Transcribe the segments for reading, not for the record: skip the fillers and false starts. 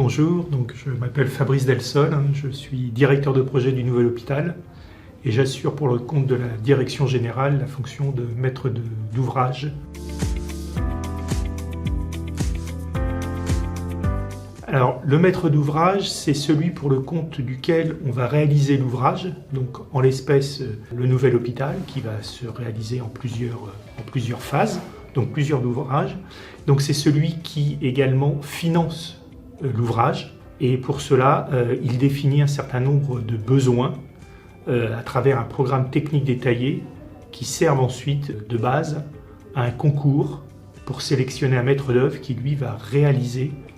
bonjour. Donc, je m'appelle Fabrice Delsol, je suis directeur de projet du nouvel hôpital et j'assure pour le compte de la direction générale la fonction de maître d'ouvrage. Alors, le maître d'ouvrage, c'est celui pour le compte duquel on va réaliser l'ouvrage, donc en l'espèce le nouvel hôpital qui va se réaliser en plusieurs phases, donc plusieurs ouvrages. Donc c'est celui qui également finance l'ouvrage et pour cela, il définit un certain nombre de besoins à travers un programme technique détaillé qui servent ensuite de base à un concours pour sélectionner un maître d'œuvre qui lui va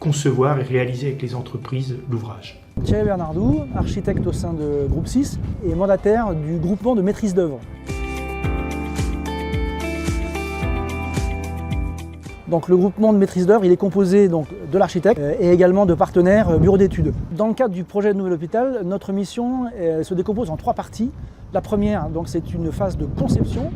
concevoir et réaliser avec les entreprises l'ouvrage. Thierry Bernardou, architecte au sein de Groupe 6 et mandataire du groupement de maîtrise d'œuvre. Donc le groupement de maîtrise d'œuvre, il est composé donc, de l'architecte et également de partenaires bureaux d'études. Dans le cadre du projet de nouvel hôpital, notre mission se décompose en 3 parties. La première, c'est une phase de conception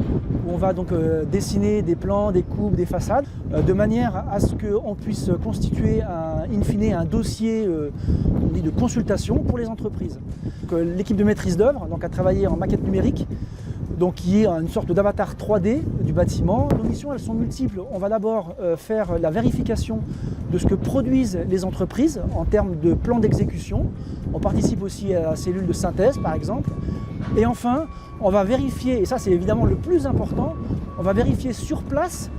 où on va donc dessiner des plans, des coupes, des façades, de manière à ce qu'on puisse constituer in fine un dossier de consultation pour les entreprises. L'équipe de maîtrise d'œuvre a travaillé en maquette numérique, qui est une sorte d'avatar 3D du bâtiment. Nos missions, elles sont multiples. On va d'abord faire la vérification de ce que produisent les entreprises en termes de plan d'exécution. On participe aussi à la cellule de synthèse, par exemple. Et enfin, on va vérifier, et ça c'est évidemment le plus important, on va vérifier sur place,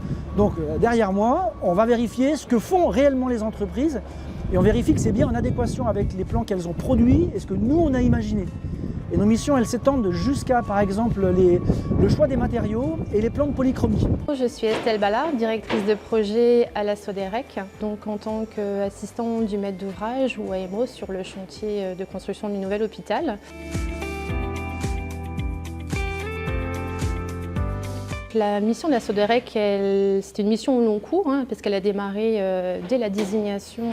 derrière moi, on va vérifier ce que font réellement les entreprises et on vérifie que c'est bien en adéquation avec les plans qu'elles ont produits et ce que nous on a imaginé. Et nos missions, elles s'étendent jusqu'à, par exemple, le choix des matériaux et les plans de polychromie. Je suis Estelle Ballard, directrice de projet à la Soderec, en tant qu'assistante du maître d'ouvrage ou AMO sur le chantier de construction du nouvel hôpital. La mission de la Soderec, c'était une mission au long cours, parce qu'elle a démarré dès la désignation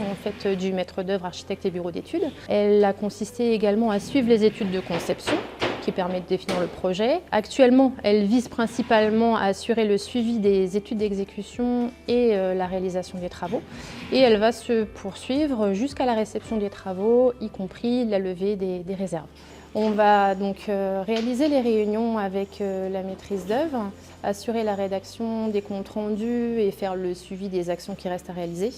du maître d'œuvre, architecte et bureau d'études. Elle a consisté également à suivre les études de conception qui permettent de définir le projet. Actuellement, elle vise principalement à assurer le suivi des études d'exécution et la réalisation des travaux. Et elle va se poursuivre jusqu'à la réception des travaux, y compris la levée des réserves. On va donc réaliser les réunions avec la maîtrise d'œuvre, assurer la rédaction des comptes rendus et faire le suivi des actions qui restent à réaliser.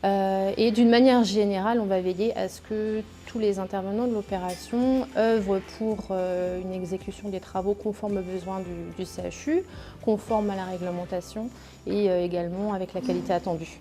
Et d'une manière générale, on va veiller à ce que tous les intervenants de l'opération œuvrent pour une exécution des travaux conforme aux besoins du CHU, conforme à la réglementation et également avec la qualité attendue.